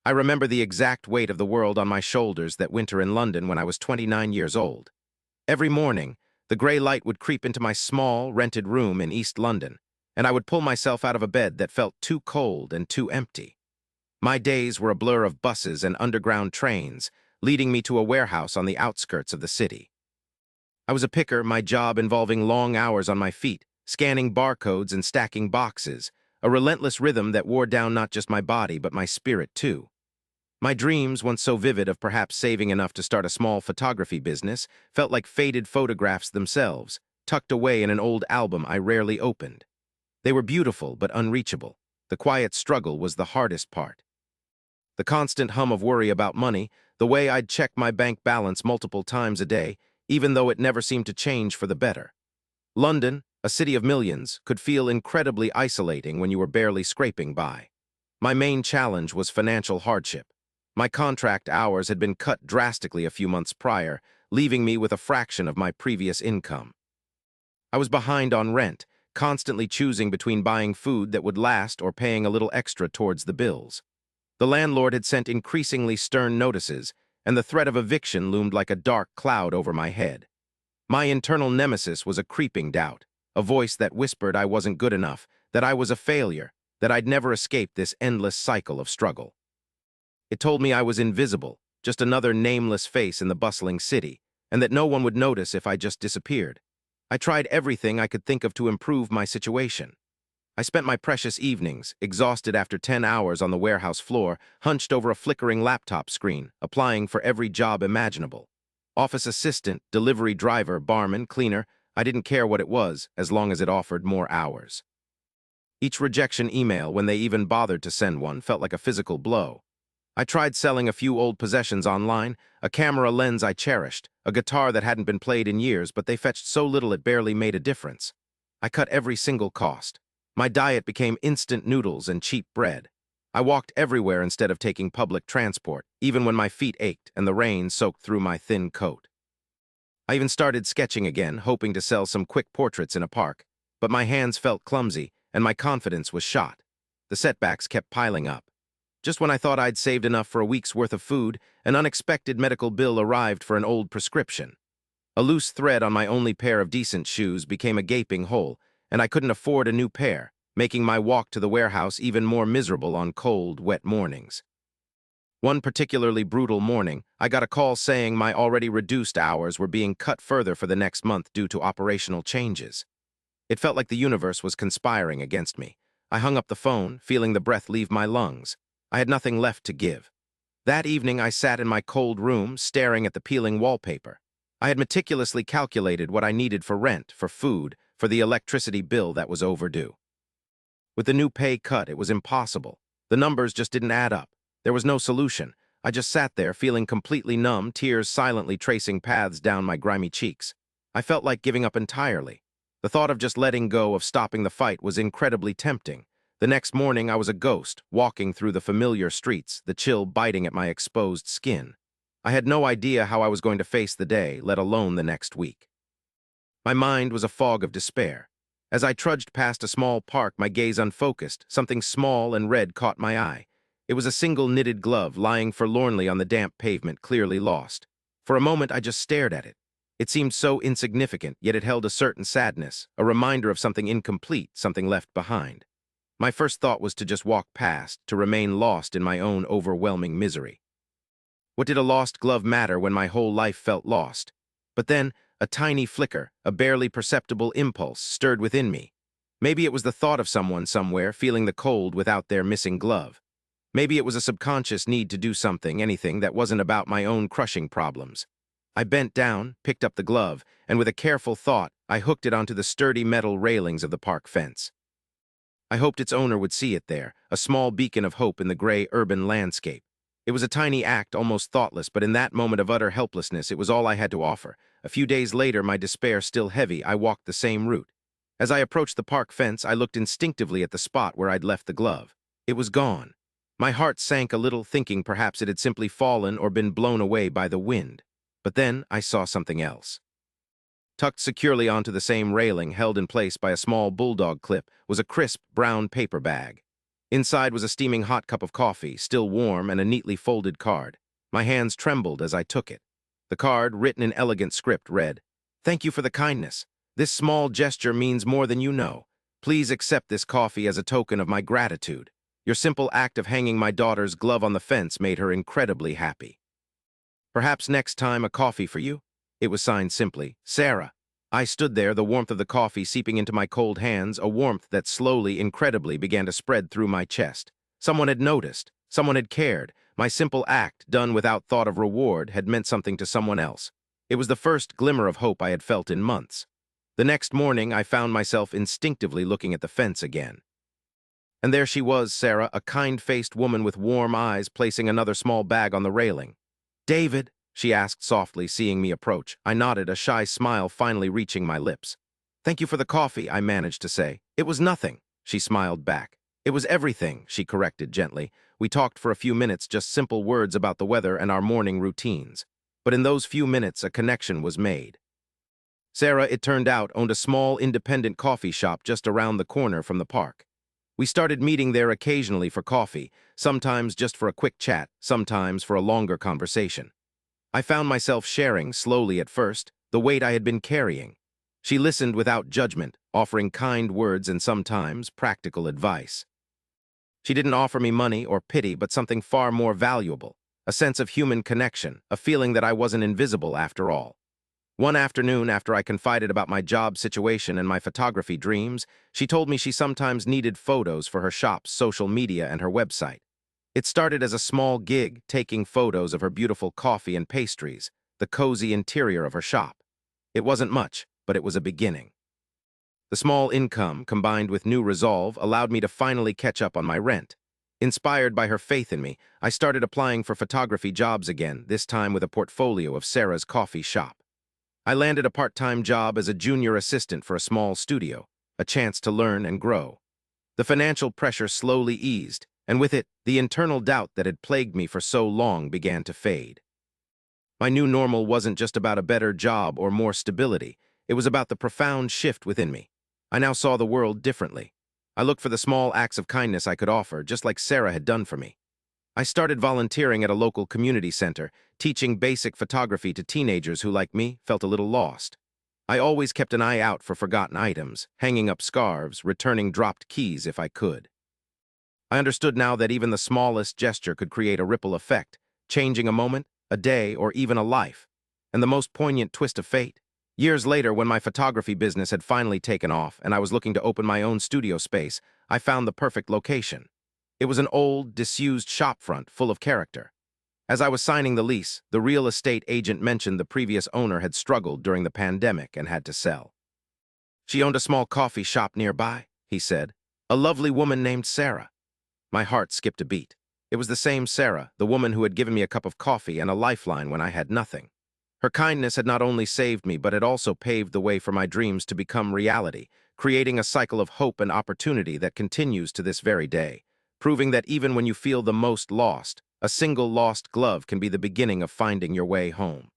I remember the exact weight of the world on my shoulders that winter in London when I was 29 years old. Every morning, the gray light would creep into my small, rented room in East London, and I would pull myself out of a bed that felt too cold and too empty. My days were a blur of buses and underground trains, leading me to a warehouse on the outskirts of the city. I was a picker, my job involving long hours on my feet, scanning barcodes and stacking boxes, a relentless rhythm that wore down not just my body but my spirit too. My dreams, once so vivid of perhaps saving enough to start a small photography business, felt like faded photographs themselves, tucked away in an old album I rarely opened. They were beautiful but unreachable. The quiet struggle was the hardest part. The constant hum of worry about money, the way I'd check my bank balance multiple times a day, even though it never seemed to change for the better. London, a city of millions, could feel incredibly isolating when you were barely scraping by. My main challenge was financial hardship. My contract hours had been cut drastically a few months prior, leaving me with a fraction of my previous income. I was behind on rent, constantly choosing between buying food that would last or paying a little extra towards the bills. The landlord had sent increasingly stern notices, and the threat of eviction loomed like a dark cloud over my head. My internal nemesis was a creeping doubt, a voice that whispered I wasn't good enough, that I was a failure, that I'd never escape this endless cycle of struggle. It told me I was invisible, just another nameless face in the bustling city, and that no one would notice if I just disappeared. I tried everything I could think of to improve my situation. I spent my precious evenings, exhausted after 10 hours on the warehouse floor, hunched over a flickering laptop screen, applying for every job imaginable. Office assistant, delivery driver, barman, cleaner, I didn't care what it was, as long as it offered more hours. Each rejection email, when they even bothered to send one, felt like a physical blow. I tried selling a few old possessions online, a camera lens I cherished, a guitar that hadn't been played in years, but they fetched so little it barely made a difference. I cut every single cost. My diet became instant noodles and cheap bread. I walked everywhere instead of taking public transport, even when my feet ached and the rain soaked through my thin coat. I even started sketching again, hoping to sell some quick portraits in a park, but my hands felt clumsy and my confidence was shot. The setbacks kept piling up. Just when I thought I'd saved enough for a week's worth of food, an unexpected medical bill arrived for an old prescription. A loose thread on my only pair of decent shoes became a gaping hole, and I couldn't afford a new pair, making my walk to the warehouse even more miserable on cold, wet mornings. One particularly brutal morning, I got a call saying my already reduced hours were being cut further for the next month due to operational changes. It felt like the universe was conspiring against me. I hung up the phone, feeling the breath leave my lungs. I had nothing left to give. That evening, I sat in my cold room, staring at the peeling wallpaper. I had meticulously calculated what I needed for rent, for food, for the electricity bill that was overdue. With the new pay cut, it was impossible. The numbers just didn't add up. There was no solution. I just sat there, feeling completely numb, tears silently tracing paths down my grimy cheeks. I felt like giving up entirely. The thought of just letting go, of stopping the fight, was incredibly tempting. The next morning, I was a ghost, walking through the familiar streets, the chill biting at my exposed skin. I had no idea how I was going to face the day, let alone the next week. My mind was a fog of despair. As I trudged past a small park, my gaze unfocused, something small and red caught my eye. It was a single knitted glove lying forlornly on the damp pavement, clearly lost. For a moment, I just stared at it. It seemed so insignificant, yet it held a certain sadness, a reminder of something incomplete, something left behind. My first thought was to just walk past, to remain lost in my own overwhelming misery. What did a lost glove matter when my whole life felt lost? But then, a tiny flicker, a barely perceptible impulse, stirred within me. Maybe it was the thought of someone somewhere feeling the cold without their missing glove. Maybe it was a subconscious need to do something, anything that wasn't about my own crushing problems. I bent down, picked up the glove, and with a careful thought, I hooked it onto the sturdy metal railings of the park fence. I hoped its owner would see it there, a small beacon of hope in the gray urban landscape. It was a tiny act, almost thoughtless, but in that moment of utter helplessness, it was all I had to offer. A few days later, my despair still heavy, I walked the same route. As I approached the park fence, I looked instinctively at the spot where I'd left the glove. It was gone. My heart sank a little, thinking perhaps it had simply fallen or been blown away by the wind. But then I saw something else. Tucked securely onto the same railing, held in place by a small bulldog clip, was a crisp brown paper bag. Inside was a steaming hot cup of coffee, still warm, and a neatly folded card. My hands trembled as I took it. The card, written in elegant script, read, "Thank you for the kindness. This small gesture means more than you know. Please accept this coffee as a token of my gratitude. Your simple act of hanging my daughter's glove on the fence made her incredibly happy. Perhaps next time a coffee for you?" It was signed simply, Sarah. I stood there, the warmth of the coffee seeping into my cold hands, a warmth that slowly, incredibly, began to spread through my chest. Someone had noticed. Someone had cared. My simple act, done without thought of reward, had meant something to someone else. It was the first glimmer of hope I had felt in months. The next morning, I found myself instinctively looking at the fence again. And there she was, Sarah, a kind-faced woman with warm eyes, placing another small bag on the railing. "David?" she asked softly, seeing me approach. I nodded, a shy smile finally reaching my lips. "Thank you for the coffee," I managed to say. "It was nothing," she smiled back. "It was everything," she corrected gently. We talked for a few minutes, just simple words about the weather and our morning routines. But in those few minutes, a connection was made. Sarah, it turned out, owned a small, independent coffee shop just around the corner from the park. We started meeting there occasionally for coffee, sometimes just for a quick chat, sometimes for a longer conversation. I found myself sharing, slowly at first, the weight I had been carrying. She listened without judgment, offering kind words and sometimes practical advice. She didn't offer me money or pity, but something far more valuable, a sense of human connection, a feeling that I wasn't invisible after all. One afternoon, after I confided about my job situation and my photography dreams, she told me she sometimes needed photos for her shop's social media and her website. It started as a small gig, taking photos of her beautiful coffee and pastries, the cozy interior of her shop. It wasn't much, but it was a beginning. The small income, combined with new resolve, allowed me to finally catch up on my rent. Inspired by her faith in me, I started applying for photography jobs again, this time with a portfolio of Sarah's coffee shop. I landed a part-time job as a junior assistant for a small studio, a chance to learn and grow. The financial pressure slowly eased, and with it, the internal doubt that had plagued me for so long began to fade. My new normal wasn't just about a better job or more stability. It was about the profound shift within me. I now saw the world differently. I looked for the small acts of kindness I could offer, just like Sarah had done for me. I started volunteering at a local community center, teaching basic photography to teenagers who, like me, felt a little lost. I always kept an eye out for forgotten items, hanging up scarves, returning dropped keys if I could. I understood now that even the smallest gesture could create a ripple effect, changing a moment, a day, or even a life. And the most poignant twist of fate? Years later, when my photography business had finally taken off and I was looking to open my own studio space, I found the perfect location. It was an old, disused shopfront full of character. As I was signing the lease, the real estate agent mentioned the previous owner had struggled during the pandemic and had to sell. "She owned a small coffee shop nearby," he said. "A lovely woman named Sarah." My heart skipped a beat. It was the same Sarah, the woman who had given me a cup of coffee and a lifeline when I had nothing. Her kindness had not only saved me, but had also paved the way for my dreams to become reality, creating a cycle of hope and opportunity that continues to this very day, proving that even when you feel the most lost, a single lost glove can be the beginning of finding your way home.